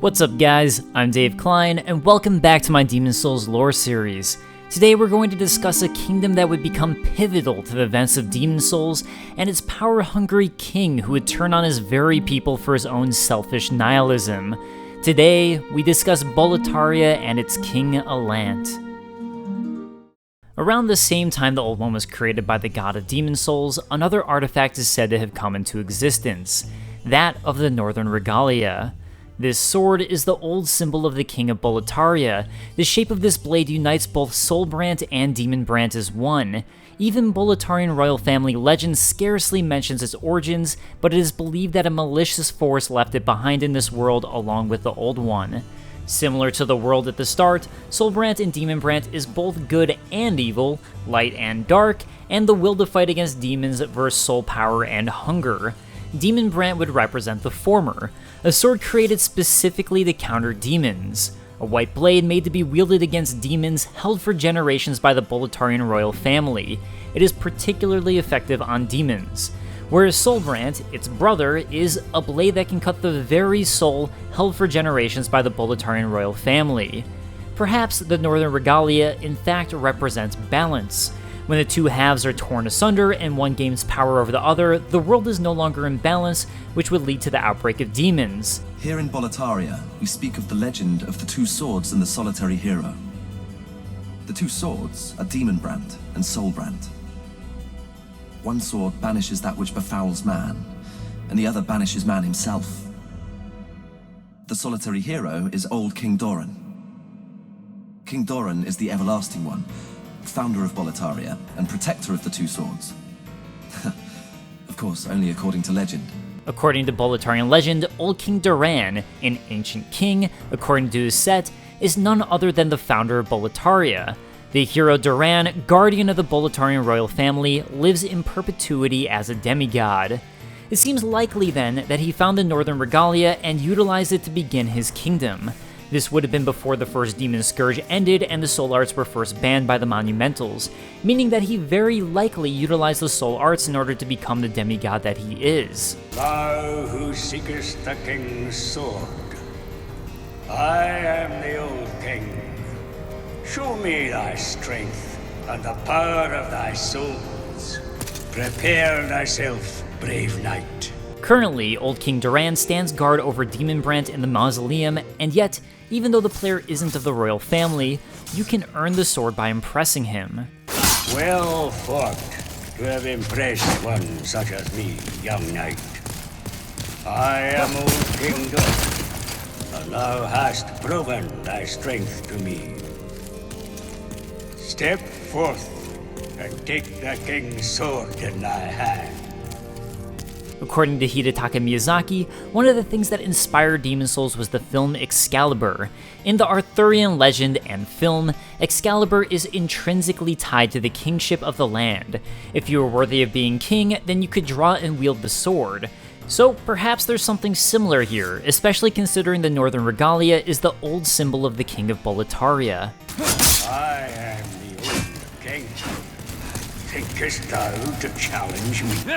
What's up guys, I'm Dave Klein, and welcome back to my Demon Souls lore series. Today we're going to discuss a kingdom that would become pivotal to the events of Demon Souls, and its power-hungry king who would turn on his very people for his own selfish nihilism. Today, we discuss Boletaria and its King Allant. Around the same time the Old One was created by the god of Demon Souls, another artifact is said to have come into existence, that of the Northern Regalia. This sword is the old symbol of the King of Boletaria. The shape of this blade unites both Soulbrant and Demon Brant as one. Even Boletarian royal family legend scarcely mentions its origins, but it is believed that a malicious force left it behind in this world along with the Old One. Similar to the world at the start, Soulbrant and Demon Brant is both good and evil, light and dark, and the will to fight against demons versus soul power and hunger. Demon Brant would represent the former, a sword created specifically to counter demons, a white blade made to be wielded against demons held for generations by the Boletarian royal family. It is particularly effective on demons, whereas Soulbrant, its brother, is a blade that can cut the very soul held for generations by the Boletarian royal family. Perhaps the Northern Regalia in fact represents balance. When the two halves are torn asunder and one gains power over the other, the world is no longer in balance, which would lead to the outbreak of demons. Here in Boletaria, we speak of the legend of the two swords and the solitary hero. The two swords are Demon Brant and Soulbrant. One sword banishes that which befouls man, and the other banishes man himself. The solitary hero is old King Doran. King Doran is the Everlasting One, founder of Boletaria and protector of the two swords. Of course, only according to legend. According to Boletarian legend, Old King Doran, an ancient king, according to his set, is none other than the founder of Boletaria. The hero Doran, guardian of the Boletarian royal family, lives in perpetuity as a demigod. It seems likely then that he found the Northern Regalia and utilized it to begin his kingdom. This would have been before the first Demonic Scourge ended and the soul arts were first banned by the Monumentals, meaning that he very likely utilized the soul arts in order to become the demigod that he is. Thou who seekest the king's sword, I am the old king. Show me thy strength and the power of thy souls. Prepare thyself, brave knight. Currently, Old King Doran stands guard over Demon Brant in the mausoleum, and yet, even though the player isn't of the royal family, you can earn the sword by impressing him. Well fought to have impressed one such as me, young knight. I am Old King Doran, and thou hast proven thy strength to me. Step forth and take the king's sword in thy hand. According to Hidetaka Miyazaki, one of the things that inspired Demon Souls was the film Excalibur. In the Arthurian legend and film, Excalibur is intrinsically tied to the kingship of the land. If you were worthy of being king, then you could draw and wield the sword. So perhaps there's something similar here, especially considering the Northern Regalia is the old symbol of the King of Boletaria. I am the old king. Thinkest thou to challenge me?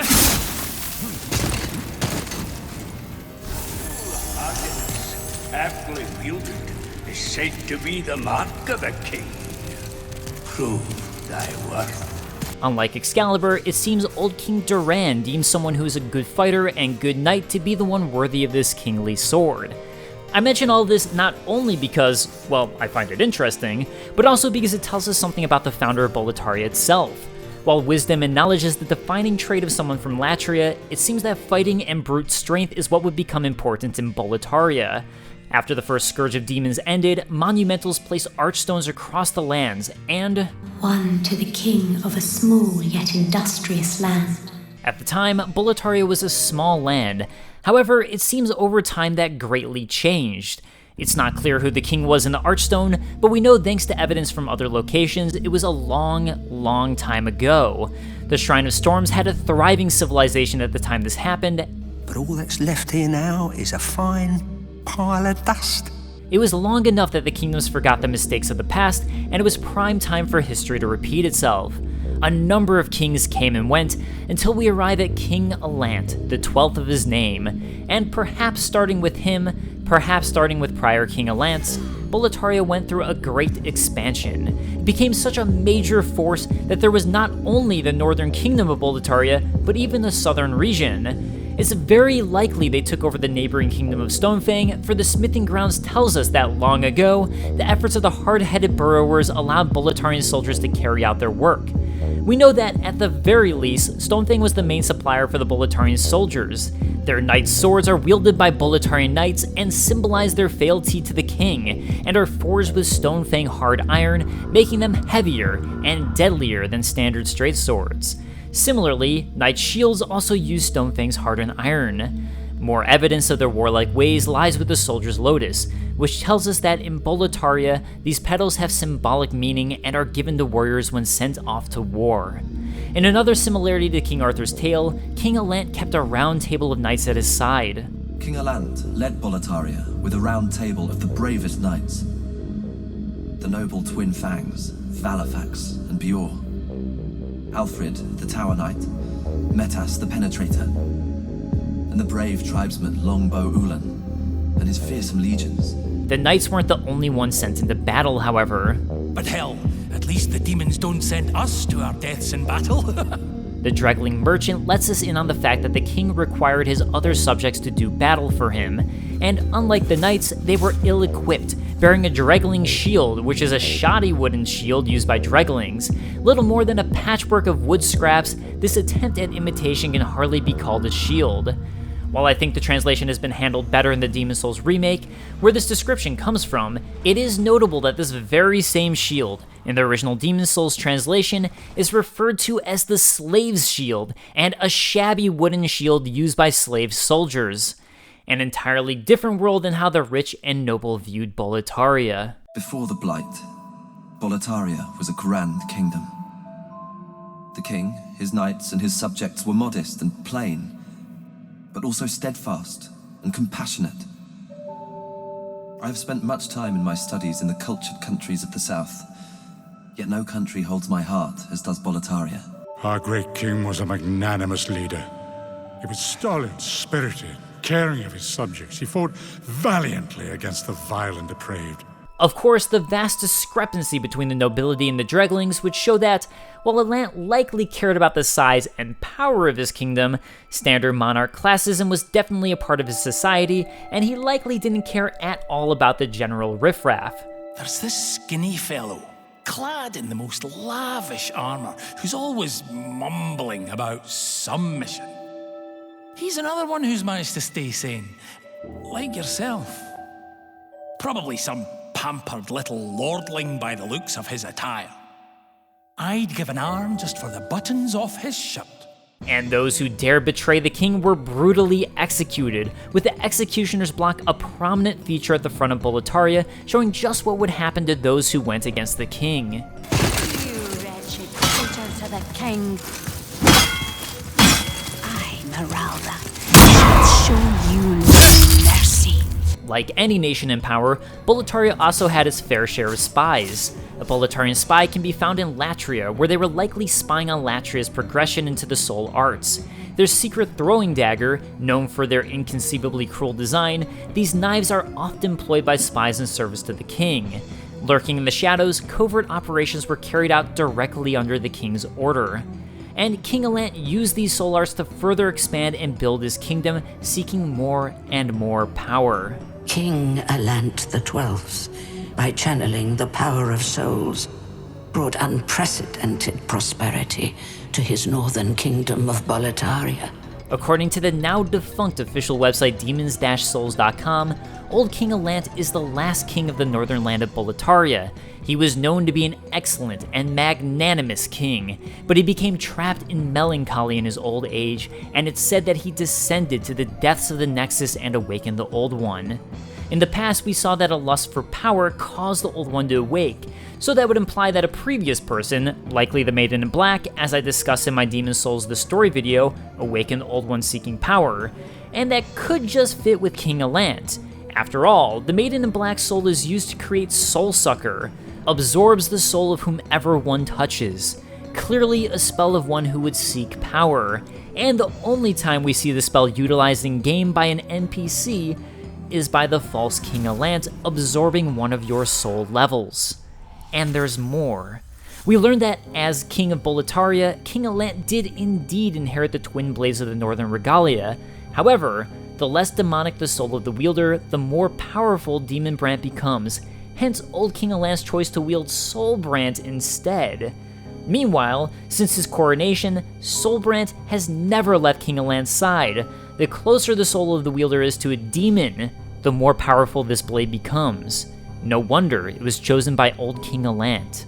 Aptly wielded is said to be the mark of a king. Prove thy worth. Unlike Excalibur, it seems Old King Doran deems someone who is a good fighter and good knight to be the one worthy of this kingly sword. I mention all this not only because, well, I find it interesting, but also because it tells us something about the founder of Boletaria itself. While wisdom and knowledge is the defining trait of someone from Latria, it seems that fighting and brute strength is what would become important in Boletaria. After the first Scourge of Demons ended, Monumentals placed archstones across the lands, and one to the king of a small yet industrious land. At the time, Boletaria was a small land. However, it seems over time that greatly changed. It's not clear who the king was in the Archstone, but we know thanks to evidence from other locations, it was a long time ago. The Shrine of Storms had a thriving civilization at the time this happened, but all that's left here now is a fine pile of dust. It was long enough that the kingdoms forgot the mistakes of the past, and it was prime time for history to repeat itself. A number of kings came and went, until we arrive at King Allant, the 12th of his name, and perhaps starting with him, Perhaps starting with prior King Allant, Boletaria went through a great expansion. It became such a major force that there was not only the northern kingdom of Boletaria, but even the southern region. It's very likely they took over the neighboring kingdom of Stonefang, for the smithing grounds tells us that long ago, the efforts of the hard-headed burrowers allowed Boletarian soldiers to carry out their work. We know that, at the very least, Stonefang was the main supplier for the Boletarian soldiers. Their knights' swords are wielded by Boletarian knights and symbolize their fealty to the king, and are forged with Stonefang hard iron, making them heavier and deadlier than standard straight swords. Similarly, knight shields also use Stonefang's hardened iron. More evidence of their warlike ways lies with the soldier's lotus, which tells us that in Boletaria, these petals have symbolic meaning and are given to warriors when sent off to war. In another similarity to King Arthur's tale, King Allant kept a round table of knights at his side. King Allant led Boletaria with a round table of the bravest knights. The noble twin Fangs, Valafax and Bjor. Alfred, the Tower Knight, Metas, the Penetrator, and the brave tribesman Longbow Oolan, and his fearsome legions. The knights weren't the only ones sent into battle, however. But hell, at least the demons don't send us to our deaths in battle. The Dregling merchant lets us in on the fact that the king required his other subjects to do battle for him, and unlike the knights, they were ill-equipped, bearing a Dregling shield, which is a shoddy wooden shield used by Dreglings. Little more than a patchwork of wood scraps, this attempt at imitation can hardly be called a shield. While I think the translation has been handled better in the Demon's Souls remake, where this description comes from, it is notable that this very same shield, in the original Demon's Souls translation, is referred to as the Slave's Shield, and a shabby wooden shield used by slave soldiers. An entirely different world than how the rich and noble viewed Boletaria. Before the Blight, Boletaria was a grand kingdom. The king, his knights, and his subjects were modest and plain, but also steadfast and compassionate. I have spent much time in my studies in the cultured countries of the south, yet no country holds my heart as does Boletaria. Our great king was a magnanimous leader. He was stolid, spirited, caring of his subjects. He fought valiantly against the vile and depraved. Of course, the vast discrepancy between the nobility and the Dreglings would show that, while Allant likely cared about the size and power of his kingdom, standard monarch classism was definitely a part of his society, and he likely didn't care at all about the general riffraff. There's this skinny fellow, clad in the most lavish armor, who's always mumbling about some mission. He's another one who's managed to stay sane, like yourself. Probably some pampered little lordling by the looks of his attire. I'd give an arm just for the buttons off his shirt. And those who dared betray the king were brutally executed, with the executioner's block a prominent feature at the front of Boletaria, showing just what would happen to those who went against the king. You wretched traitor to the king. I, Meralda, shall show you no mercy. Like any nation in power, Boletaria also had its fair share of spies. A Boletarian spy can be found in Latria, where they were likely spying on Latria's progression into the soul arts. Their secret throwing dagger, known for their inconceivably cruel design, these knives are often employed by spies in service to the king. Lurking in the shadows, covert operations were carried out directly under the king's order. And King Allant used these soul arts to further expand and build his kingdom, seeking more and more power. King Allant XII, by channeling the power of souls, brought unprecedented prosperity to his northern kingdom of Boletaria. According to the now defunct official website demons-souls.com, Old King Allant is the last king of the northern land of Boletaria. He was known to be an excellent and magnanimous king, but he became trapped in melancholy in his old age, and it's said that he descended to the depths of the Nexus and awakened the Old One. In the past, we saw that a lust for power caused the Old One to awake, so that would imply that a previous person, likely the Maiden in Black, as I discussed in my Demon's Souls The Story video, awakened the Old One seeking power, and that could just fit with King Allant. After all, the Maiden in Black soul is used to create Soul Sucker, absorbs the soul of whomever one touches. Clearly a spell of one who would seek power, and the only time we see the spell utilized in game by an NPC is by the false King Allant absorbing one of your soul levels. And there's more. We learned that as King of Boletaria, King Allant did indeed inherit the twin blades of the Northern Regalia. However, the less demonic the soul of the wielder, the more powerful Demon Brant becomes, hence old King Allant's choice to wield Soul Brant instead. Meanwhile, since his coronation, Soul Brant has never left King Allant's side. The closer the soul of the wielder is to a demon, the more powerful this blade becomes. No wonder it was chosen by old King Allant.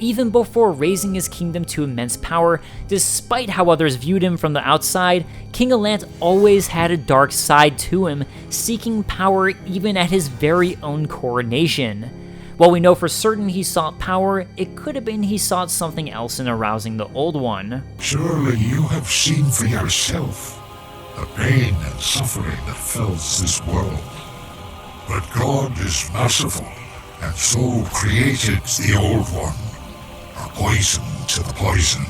Even before raising his kingdom to immense power, despite how others viewed him from the outside, King Allant always had a dark side to him, seeking power even at his very own coronation. While we know for certain he sought power, it could have been he sought something else in arousing the Old One. Surely you have seen for yourself the pain and suffering that fills this world. But God is merciful, and so created the Old One. A poison to the poison.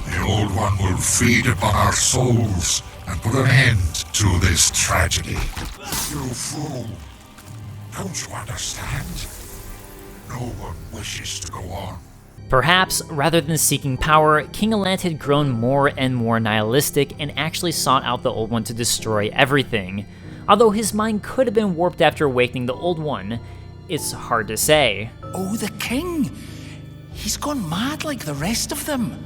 The Old One will feed upon our souls and put an end to this tragedy. You fool! Don't you understand? No one wishes to go on. Perhaps, rather than seeking power, King Allant had grown more and more nihilistic and actually sought out the Old One to destroy everything. Although his mind could have been warped after awakening the Old One, it's hard to say. Oh, the king! He's gone mad like the rest of them.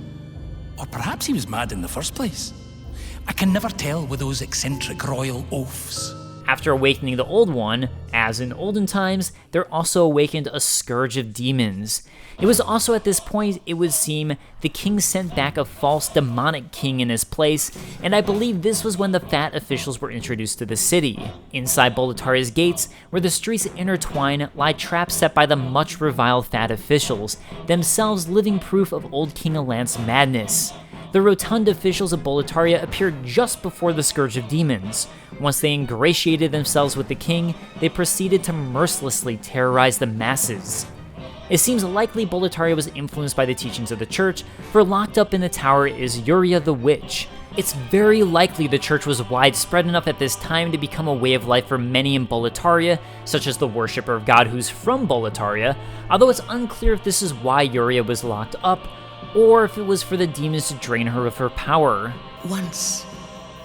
Or perhaps he was mad in the first place. I can never tell with those eccentric royal oafs. After awakening the Old One, as in olden times, there also awakened a scourge of demons. It was also at this point, it would seem, the king sent back a false demonic king in his place, and I believe this was when the fat officials were introduced to the city. Inside Boletaria's gates, where the streets intertwine, lie traps set by the much reviled fat officials, themselves living proof of old King Allant's madness. The rotund officials of Boletaria appeared just before the Scourge of Demons. Once they ingratiated themselves with the king, they proceeded to mercilessly terrorize the masses. It seems likely Boletaria was influenced by the teachings of the church, for locked up in the tower is Yuria the Witch. It's very likely the church was widespread enough at this time to become a way of life for many in Boletaria, such as the worshipper of God who's from Boletaria, although it's unclear if this is why Yuria was locked up, or if it was for the demons to drain her of her power. Once,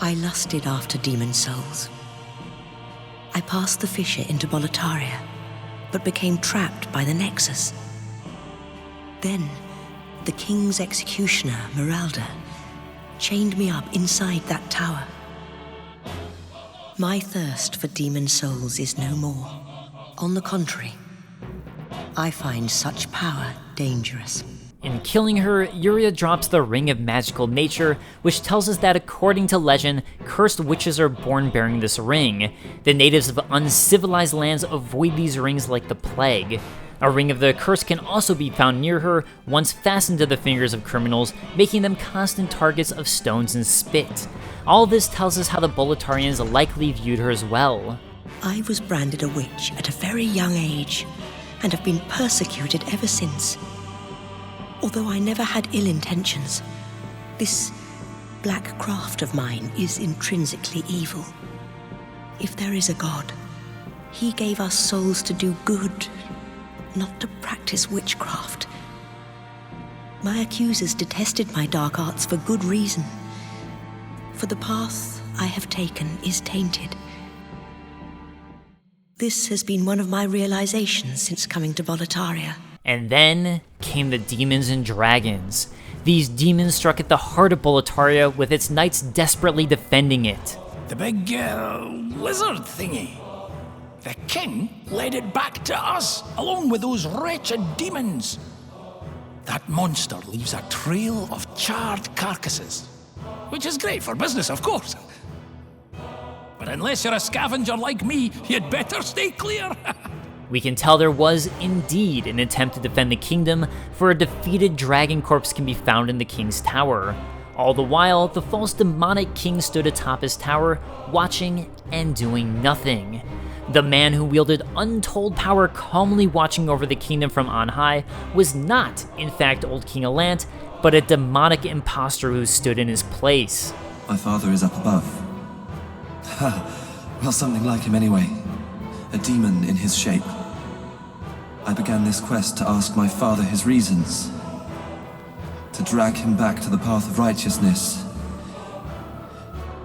I lusted after demon souls. I passed the fissure into Boletaria, but became trapped by the Nexus. Then, the king's executioner, Meralda, chained me up inside that tower. My thirst for demon souls is no more. On the contrary, I find such power dangerous. In killing her, Yuria drops the Ring of Magical Nature, which tells us that according to legend, cursed witches are born bearing this ring. The natives of uncivilized lands avoid these rings like the plague. A ring of the curse can also be found near her, once fastened to the fingers of criminals, making them constant targets of stones and spit. All this tells us how the Boletarians likely viewed her as well. I was branded a witch at a very young age, and have been persecuted ever since. Although I never had ill intentions, this black craft of mine is intrinsically evil. If there is a God, he gave us souls to do good, not to practice witchcraft. My accusers detested my dark arts for good reason, for the path I have taken is tainted. This has been one of my realizations since coming to Boletaria. And then came the demons and dragons. These demons struck at the heart of Boletaria, with its knights desperately defending it. The big lizard thingy. The king led it back to us, along with those wretched demons. That monster leaves a trail of charred carcasses, which is great for business, of course. But unless you're a scavenger like me, you'd better stay clear. We can tell there was indeed an attempt to defend the kingdom, for a defeated dragon corpse can be found in the king's tower. All the while, the false demonic king stood atop his tower, watching and doing nothing. The man who wielded untold power calmly watching over the kingdom from on high was not, in fact, old King Allant, but a demonic impostor who stood in his place. My father is up above. Ha! Well, something like him anyway. A demon in his shape. I began this quest to ask my father his reasons. To drag him back to the path of righteousness.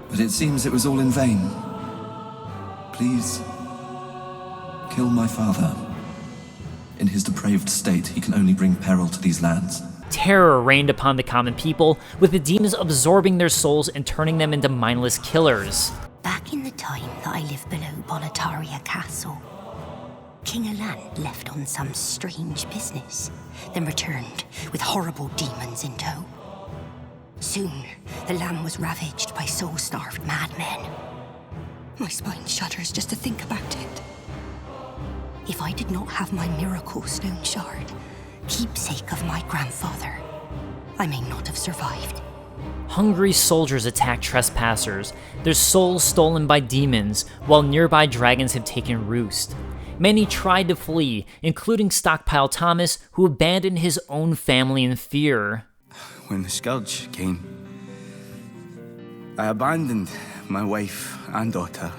But it seems it was all in vain. Please, kill my father. In his depraved state, he can only bring peril to these lands. Terror reigned upon the common people, with the demons absorbing their souls and turning them into mindless killers. Back in the time that I lived below Boletaria Castle, King Allant left on some strange business, then returned with horrible demons in tow. Soon, the land was ravaged by soul-starved madmen. My spine shudders just to think about it. If I did not have my miracle stone shard, keepsake of my grandfather, I may not have survived. Hungry soldiers attack trespassers, their souls stolen by demons, while nearby dragons have taken roost. Many tried to flee, including Stockpile Thomas, who abandoned his own family in fear. When the Scourge came, I abandoned my wife and daughter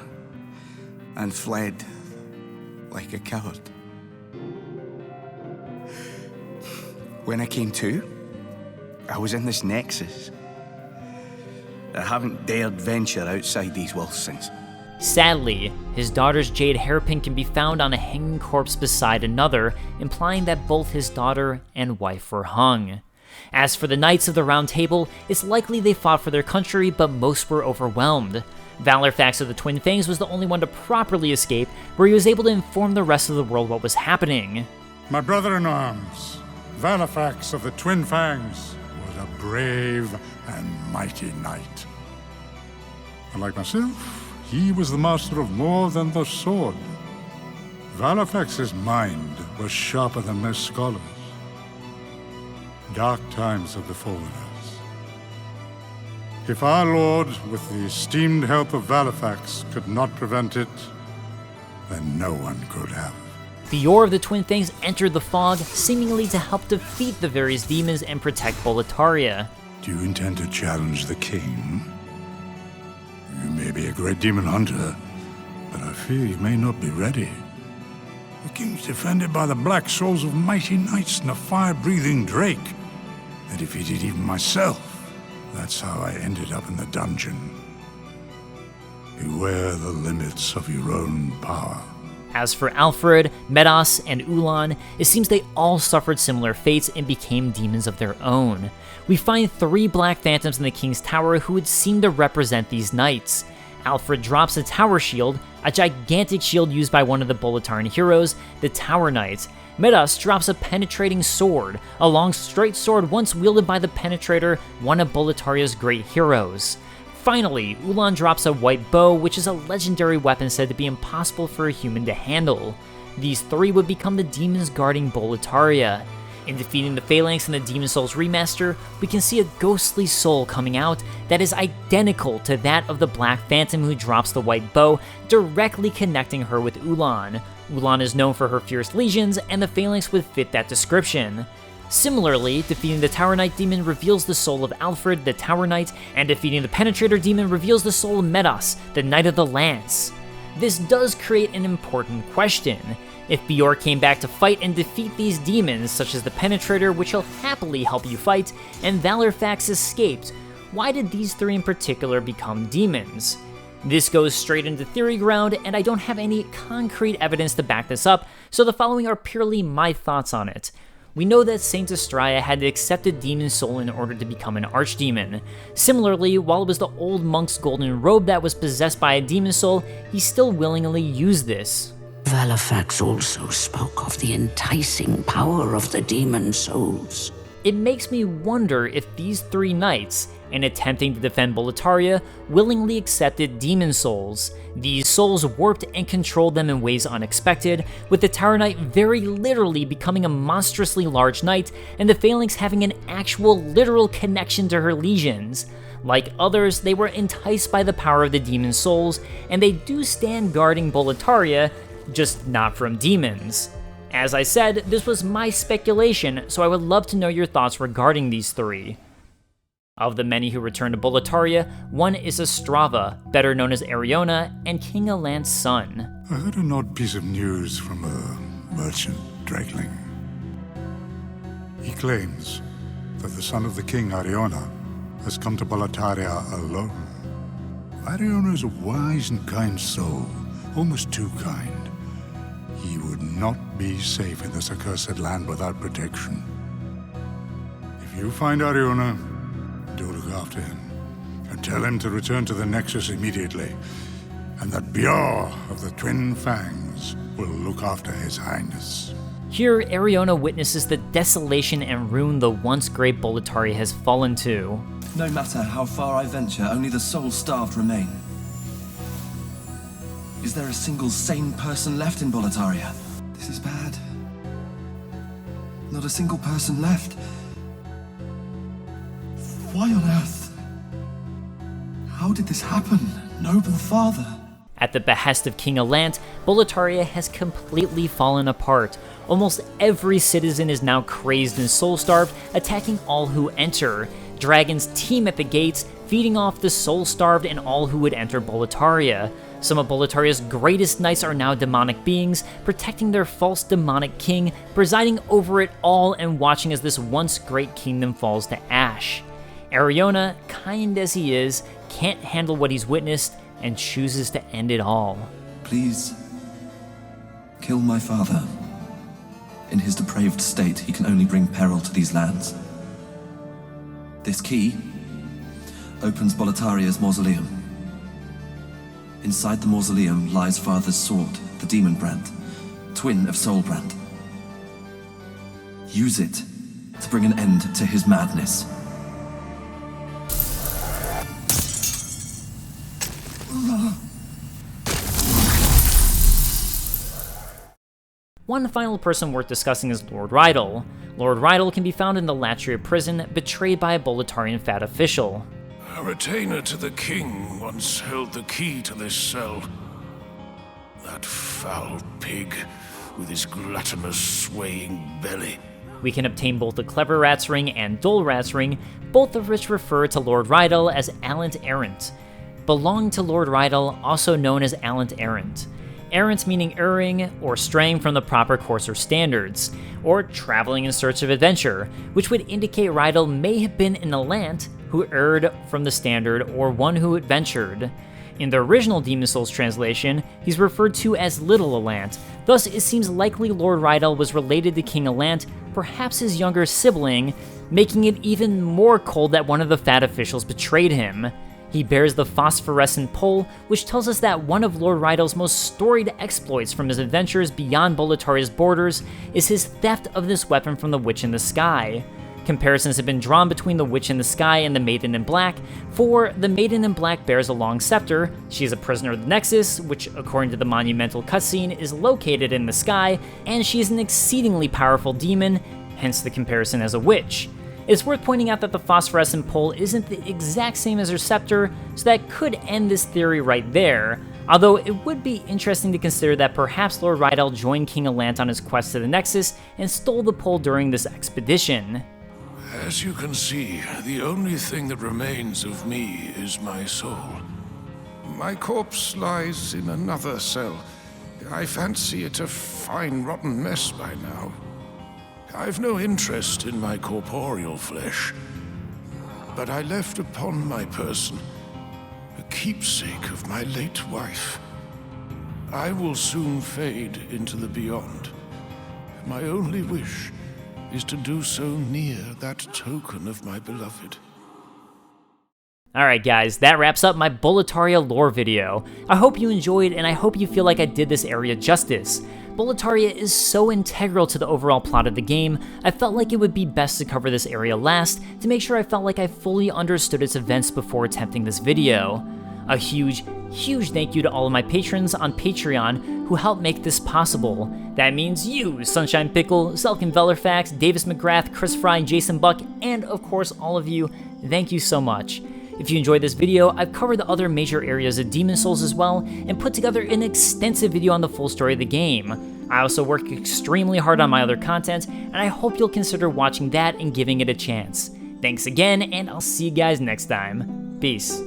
and fled like a coward. When I came to, I was in this nexus. I haven't dared venture outside these walls since. Sadly, his daughter's jade hairpin can be found on a hanging corpse beside another, implying that both his daughter and wife were hung. As for the Knights of the Round Table, it's likely they fought for their country, but most were overwhelmed. Valorfax of the Twin Fangs was the only one to properly escape, where he was able to inform the rest of the world what was happening. My brother-in-arms, Valorfax of the Twin Fangs, was a brave and mighty knight. And like myself, he was the master of more than the sword. Valorfax's mind was sharper than most scholars. Dark times have befallen us. If our lord, with the esteemed help of Valorfax, could not prevent it, then no one could have. Fior of the Twin Fangs entered the fog, seemingly to help defeat the various demons and protect Boletaria. Do you intend to challenge the king? You may be a great demon hunter, but I fear you may not be ready. The king's defended by the black souls of mighty knights and a fire-breathing drake. They defeated even myself. That's how I ended up in the dungeon. Beware the limits of your own power. As for Alfred, Medas, and Oolan, it seems they all suffered similar fates and became demons of their own. We find 3 black phantoms in the King's Tower who would seem to represent these knights. Alfred drops a tower shield, a gigantic shield used by one of the Boletarian heroes, the Tower Knight. Medas drops a penetrating sword, a long straight sword once wielded by the Penetrator, one of Boletaria's great heroes. Finally, Oolan drops a white bow, which is a legendary weapon said to be impossible for a human to handle. These 3 would become the demons guarding Boletaria. In defeating the Phalanx in the Demon Souls remaster, we can see a ghostly soul coming out that is identical to that of the Black Phantom who drops the white bow, directly connecting her with Oolan. Oolan is known for her fierce legions, and the Phalanx would fit that description. Similarly, defeating the Tower Knight demon reveals the soul of Alfred, the Tower Knight, and defeating the Penetrator demon reveals the soul of Medas, the Knight of the Lance. This does create an important question. If Fior came back to fight and defeat these demons, such as the Penetrator, which he'll happily help you fight, and Valorfax escaped, why did these 3 in particular become demons? This goes straight into theory ground, and I don't have any concrete evidence to back this up, so the following are purely my thoughts on it. We know that Saint Estrella had to accept a demon soul in order to become an archdemon. Similarly, while it was the old monk's golden robe that was possessed by a demon soul, he still willingly used this. Valorfax also spoke of the enticing power of the demon souls. It makes me wonder if these 3 knights, in attempting to defend Boletaria, willingly accepted demon souls. These souls warped and controlled them in ways unexpected, with the Tower Knight very literally becoming a monstrously large knight, and the Phalanx having an actual literal connection to her legions. Like others, they were enticed by the power of the demon souls, and they do stand guarding Boletaria, just not from demons. As I said, this was my speculation, so I would love to know your thoughts regarding these 3. Of the many who return to Boletaria, one is Ostrava, better known as Ariona, and King Allant's son. I heard an odd piece of news from a merchant Drakeling. He claims that the son of the king, Ariona, has come to Boletaria alone. Ariona is a wise and kind soul, almost too kind. He would not be safe in this accursed land without protection. If you find Ariona, do look after him, and tell him to return to the Nexus immediately, and that Bjorn of the Twin Fangs will look after His Highness. Here, Ariona witnesses the desolation and ruin the once great Boletaria has fallen to. No matter how far I venture, only the soul-starved remain. Is there a single sane person left in Boletaria? This is bad. Not a single person left. Why on earth? How did this happen, noble father? At the behest of King Allant, Boletaria has completely fallen apart. Almost every citizen is now crazed and soul-starved, attacking all who enter. Dragons team at the gates, feeding off the soul-starved and all who would enter Boletaria. Some of Boletaria's greatest knights are now demonic beings, protecting their false demonic king, presiding over it all and watching as this once great kingdom falls to ash. Ariona, kind as he is, can't handle what he's witnessed and chooses to end it all. Please, kill my father. In his depraved state, he can only bring peril to these lands. This key opens Boletaria's mausoleum. Inside the mausoleum lies Father's sword, the Demon Brand, twin of Soulbrand. Use it to bring an end to his madness. One final person worth discussing is Lord Rydell. Lord Rydell can be found in the Latria prison, betrayed by a Boletarian fat official. A retainer to the king once held the key to this cell. That foul pig with his gluttonous, swaying belly. We can obtain both the Clever Rat's Ring and Dull Rat's Ring, both of which refer to Lord Rydell as Allant Errant. Belong to Lord Rydell, also known as Allant Errant. Errant meaning erring, or straying from the proper course or standards, or traveling in search of adventure, which would indicate Rydell may have been an Allant who erred from the standard or one who adventured. In the original Demon Souls translation, he's referred to as Little Allant, thus it seems likely Lord Rydell was related to King Allant, perhaps his younger sibling, making it even more cold that one of the fat officials betrayed him. He bears the phosphorescent pole, which tells us that one of Lord Rydell's most storied exploits from his adventures beyond Boletaria's borders is his theft of this weapon from the Witch in the Sky. Comparisons have been drawn between the Witch in the Sky and the Maiden in Black, for the Maiden in Black bears a long scepter, she is a prisoner of the Nexus, which according to the monumental cutscene is located in the sky, and she is an exceedingly powerful demon, hence the comparison as a witch. It's worth pointing out that the phosphorescent pole isn't the exact same as her scepter, so that could end this theory right there, although it would be interesting to consider that perhaps Lord Rydell joined King Allant on his quest to the Nexus and stole the pole during this expedition. As you can see, the only thing that remains of me is my soul. My corpse lies in another cell. I fancy it a fine rotten mess by now. I've no interest in my corporeal flesh, but I left upon my person a keepsake of my late wife. I will soon fade into the beyond. My only wish is to do so near that token of my beloved. Alright guys, that wraps up my Boletaria lore video. I hope you enjoyed and I hope you feel like I did this area justice. Boletaria is so integral to the overall plot of the game, I felt like it would be best to cover this area last to make sure I felt like I fully understood its events before attempting this video. A huge thank you to all of my patrons on Patreon who helped make this possible. That means you, Sunshine Pickle, Selkin Vellerfax, Davis McGrath, Chris Fry, Jason Buck, and of course all of you, thank you so much. If you enjoyed this video, I've covered the other major areas of Demon Souls as well, and put together an extensive video on the full story of the game. I also work extremely hard on my other content, and I hope you'll consider watching that and giving it a chance. Thanks again, and I'll see you guys next time. Peace.